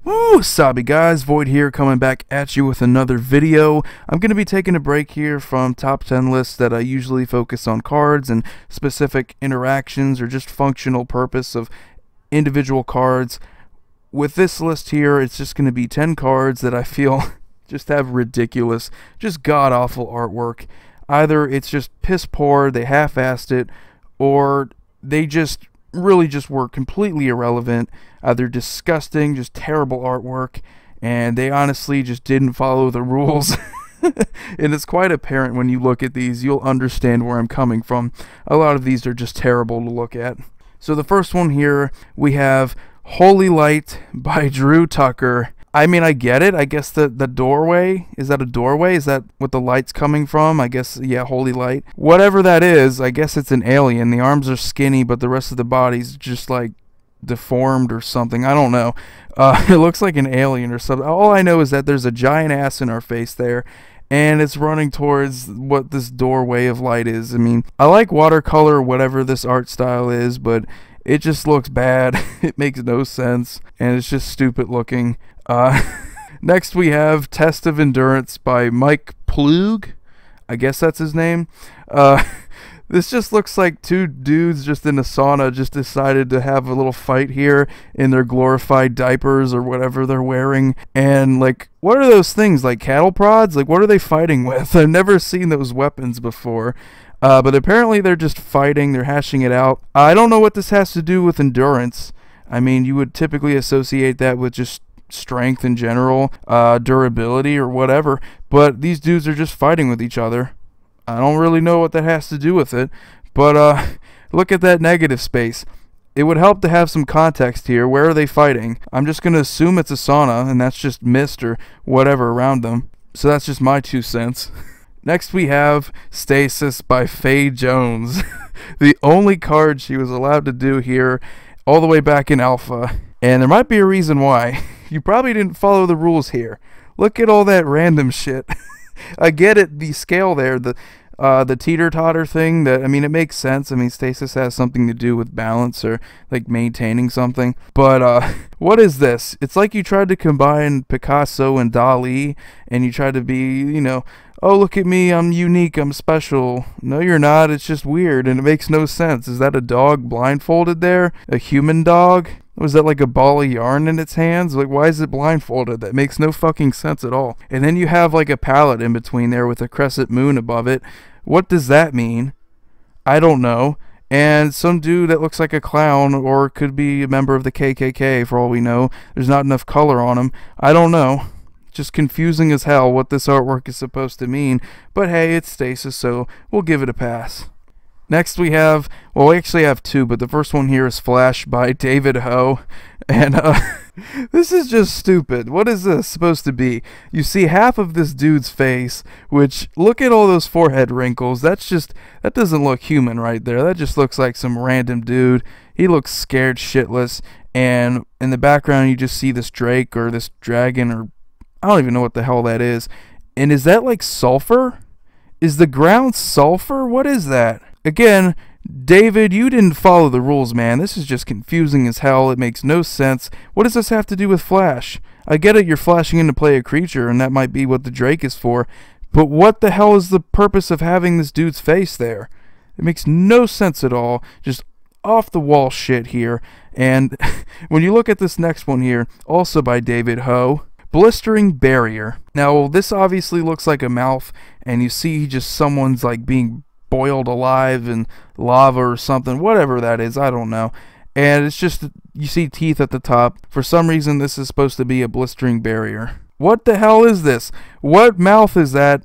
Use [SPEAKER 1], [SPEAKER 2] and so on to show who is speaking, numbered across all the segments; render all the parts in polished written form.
[SPEAKER 1] Woo, Sabi guys, Void here coming back at you with another video. I'm going to be taking a break here from top 10 lists that I usually focus on cards and specific interactions or just functional purpose of individual cards. With this list here, it's just going to be 10 cards that I feel just have ridiculous, just god-awful artwork. Either it's just piss poor, they half-assed it, or they just really just were completely irrelevant, either disgusting, just terrible artwork, and they honestly just didn't follow the rules. And it's quite apparent when you look at these, you'll understand where I'm coming from. A lot of these are just terrible to look at. So the first one here, we have Holy Light by Drew Tucker. I mean, I get it. I guess the doorway, is that a doorway? Is that what the light's coming from? I guess, yeah, Holy Light. Whatever that is, I guess it's an alien. The arms are skinny, but the rest of the body's just like deformed or something. I don't know. It looks like an alien or something. All I know is that there's a giant ass in our face there, and it's running towards what this doorway of light is. I mean, I like watercolor, whatever this art style is, but it just looks bad. It makes no sense, and it's just stupid looking. Next we have Test of Endurance by Mike Plug. I guess that's his name. This just looks like two dudes just in a sauna just decided to have a little fight here in their glorified diapers or whatever they're wearing. And like, what are those things? Like cattle prods? Like, what are they fighting with? I've never seen those weapons before. But apparently they're just fighting, they're hashing it out. I don't know what this has to do with endurance. I mean, you would typically associate that with just strength in general, durability or whatever, but these dudes are just fighting with each other. I don't really know what that has to do with it, but look at that negative space. It would help to have some context here. Where are they fighting? I'm just going to assume it's a sauna, and that's just mist or whatever around them. So that's just my 2 cents. Next we have Stasis by Faye Jones. The only card she was allowed to do here all the way back in Alpha. And there might be a reason why. You probably didn't follow the rules here. Look at all that random shit. I get it, the scale there, the teeter-totter thing, that, I mean, it makes sense. I mean, stasis has something to do with balance or, like, maintaining something. But, what is this? It's like you tried to combine Picasso and Dali, and you tried to be, you know, oh, look at me, I'm unique, I'm special. No, you're not. It's just weird, and it makes no sense. Is that a dog blindfolded there? A human dog? Was that like a ball of yarn in its hands? Like, why is it blindfolded? That makes no fucking sense at all. And then you have like a palette in between there with a crescent moon above it. What does that mean? I don't know. And some dude that looks like a clown, or could be a member of the KKK for all we know. There's not enough color on him. I don't know. Just confusing as hell what this artwork is supposed to mean. But hey, it's Stasis, so we'll give it a pass. Next we have, well, we actually have 2, but the first one here is Flash by David Ho. And this is just stupid. What is this supposed to be? You see half of this dude's face, which, look at all those forehead wrinkles. That's just, that doesn't look human right there. That just looks like some random dude. He looks scared shitless. And in the background you just see this drake or this dragon, or I don't even know what the hell that is. And is that like sulfur? Is the ground sulfur? What is that? Again, David, you didn't follow the rules, man. This is just confusing as hell. It makes no sense. What does this have to do with Flash? I get it, you're flashing in to play a creature, and that might be what the Drake is for. But what the hell is the purpose of having this dude's face there? It makes no sense at all. Just off-the-wall shit here. And when you look at this next one here, also by David Ho, Blistering Barrier. Now, this obviously looks like a mouth, and you see just someone's like being boiled alive in lava or something, whatever that is, I don't know. And it's just, you see teeth at the top. For some reason this is supposed to be a blistering barrier. What the hell is this? What mouth is that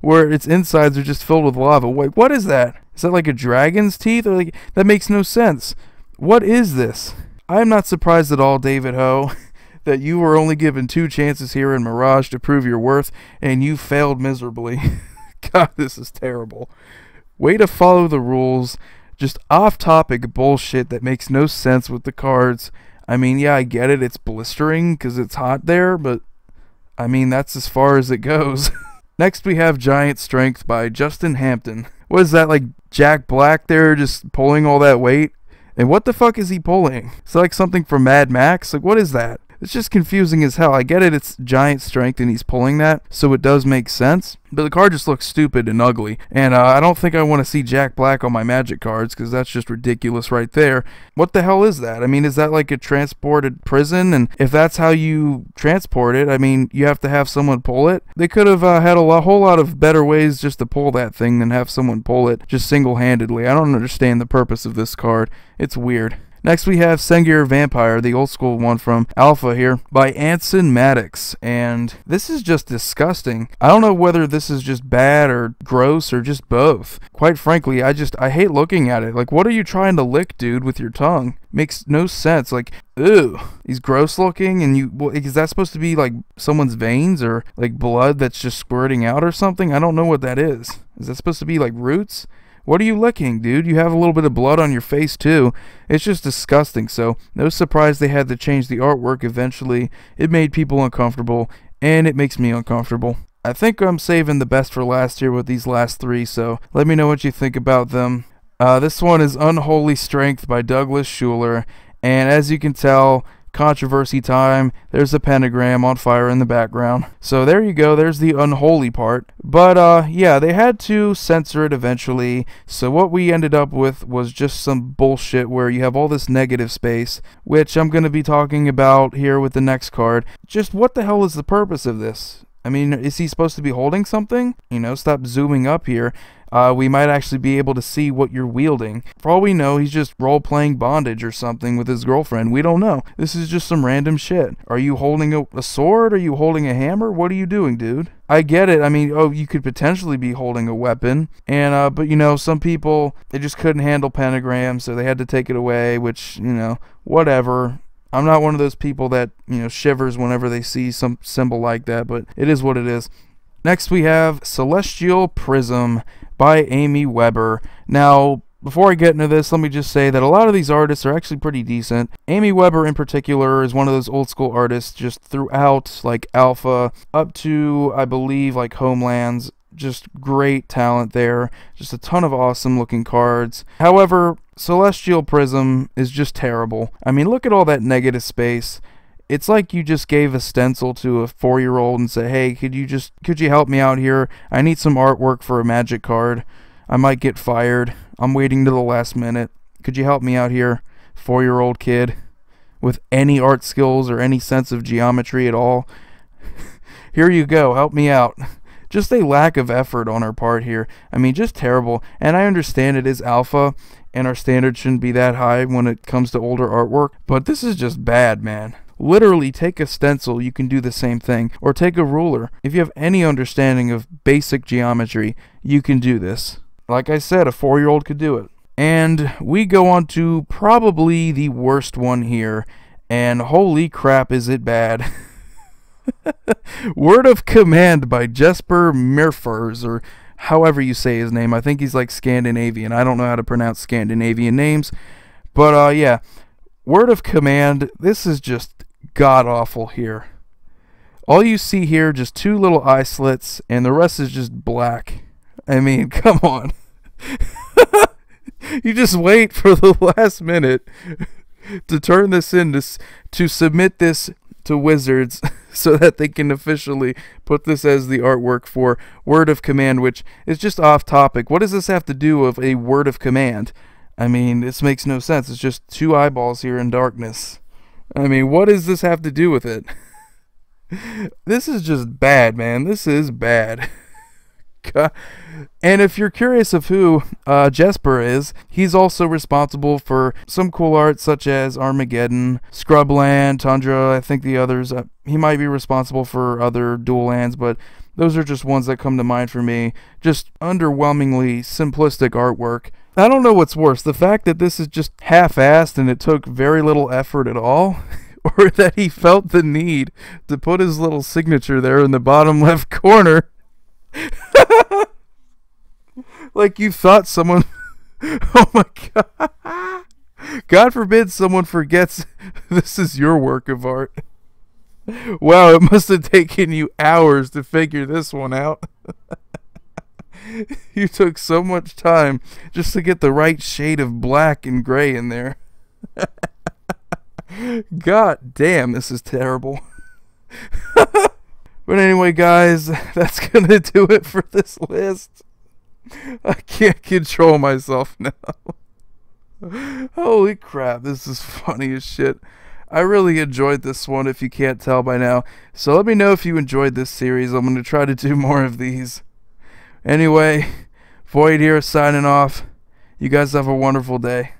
[SPEAKER 1] where its insides are just filled with lava? Wait, what is that? Is that like a dragon's teeth? Or like, that makes no sense. What is this? I'm not surprised at all, David Ho, that you were only given 2 chances here in Mirage to prove your worth, and you failed miserably. God, this is terrible. Way to follow the rules. Just off-topic bullshit that makes no sense with the cards. I mean, yeah, I get it. It's blistering because it's hot there, but I mean, that's as far as it goes. Next, we have Giant Strength by Justin Hampton. What is that, like Jack Black there just pulling all that weight? And what the fuck is he pulling? Is that like something from Mad Max? Like, what is that? It's just confusing as hell. I get it, it's giant strength and he's pulling that, so it does make sense. But the card just looks stupid and ugly. And I don't think I want to see Jack Black on my Magic cards, because that's just ridiculous right there. What the hell is that? I mean, is that like a transported prison? And if that's how you transport it, I mean, you have to have someone pull it. They could have had a whole lot of better ways just to pull that thing than have someone pull it just single-handedly. I don't understand the purpose of this card. It's weird. Next we have Sengir Vampire, the old school one from Alpha here, by Anson Maddox, and this is just disgusting. I don't know whether this is just bad or gross or just both. Quite frankly, I hate looking at it. Like, what are you trying to lick, dude, with your tongue? Makes no sense. Like, ew. He's gross looking, and well, is that supposed to be like someone's veins or like blood that's just squirting out or something? I don't know what that is. Is that supposed to be like roots? What are you licking, dude? You have a little bit of blood on your face, too. It's just disgusting, so no surprise they had to change the artwork eventually. It made people uncomfortable, and it makes me uncomfortable. I think I'm saving the best for last here with these last three, so let me know what you think about them. This one is Unholy Strength by Douglas Schuler, and as you can tell, controversy time. There's a pentagram on fire in the background. So there you go, there's the unholy part. But yeah, they had to censor it eventually. So what we ended up with was just some bullshit where you have all this negative space, which I'm going to be talking about here with the next card. Just what the hell is the purpose of this? I mean, is he supposed to be holding something? You know, stop zooming up here. We might actually be able to see what you're wielding. For all we know, he's just role-playing bondage or something with his girlfriend. We don't know. This is just some random shit. Are you holding a sword? Are you holding a hammer? What are you doing, dude? I get it. I mean, oh, you could potentially be holding a weapon. And, but, you know, some people, they just couldn't handle pentagrams, so they had to take it away, which, you know, whatever. I'm not one of those people that, you know, shivers whenever they see some symbol like that, but it is what it is. Next we have Celestial Prism by Amy Weber. Now, before I get into this, let me just say that a lot of these artists are actually pretty decent. Amy Weber in particular is one of those old school artists just throughout, like Alpha, up to, I believe, like Homelands. Just great talent there. Just a ton of awesome looking cards. However, Celestial Prism is just terrible. I mean, look at all that negative space. It's like you just gave a stencil to a 4-year-old and said, hey, could you help me out here? I need some artwork for a Magic card. I might get fired. I'm waiting to the last minute. Could you help me out here? 4-year-old kid with any art skills or any sense of geometry at all. Here you go. Help me out. Just a lack of effort on our part here. I mean, just terrible. And I understand it is Alpha, and our standards shouldn't be that high when it comes to older artwork, but this is just bad, man. Literally, take a stencil, you can do the same thing. Or take a ruler. If you have any understanding of basic geometry, you can do this. Like I said, a 4-year-old could do it. And we go on to probably the worst one here. And holy crap, is it bad. Word of Command by Jesper Mirfers, or however you say his name. I think he's like Scandinavian. I don't know how to pronounce Scandinavian names. But yeah, Word of Command, this is just god-awful here. All you see here, just 2 little eye slits, and the rest is just black. I mean, come on. You just wait for the last minute to turn this in, to submit this to Wizards so that they can officially put this as the artwork for Word of Command, which is just off topic. What does this have to do with a Word of Command? I mean, this makes no sense. It's just 2 eyeballs here in darkness. I mean, what does this have to do with it? This is just bad, man. This is bad. God. And if you're curious of who Jesper is, he's also responsible for some cool art such as Armageddon, Scrubland, Tundra, I think the others. He might be responsible for other dual lands, but those are just ones that come to mind for me. Just underwhelmingly simplistic artwork. I don't know what's worse, the fact that this is just half-assed and it took very little effort at all, or that he felt the need to put his little signature there in the bottom left corner. Like you thought someone... Oh my god. God forbid someone forgets this is your work of art. Wow, it must have taken you hours to figure this one out. You took so much time just to get the right shade of black and gray in there. God damn, this is terrible. But anyway, guys, that's gonna do it for this list. I can't control myself now. Holy crap, this is funny as shit. I really enjoyed this one, if you can't tell by now. So let me know if you enjoyed this series. I'm going to try to do more of these. Anyway, Void here signing off. You guys have a wonderful day.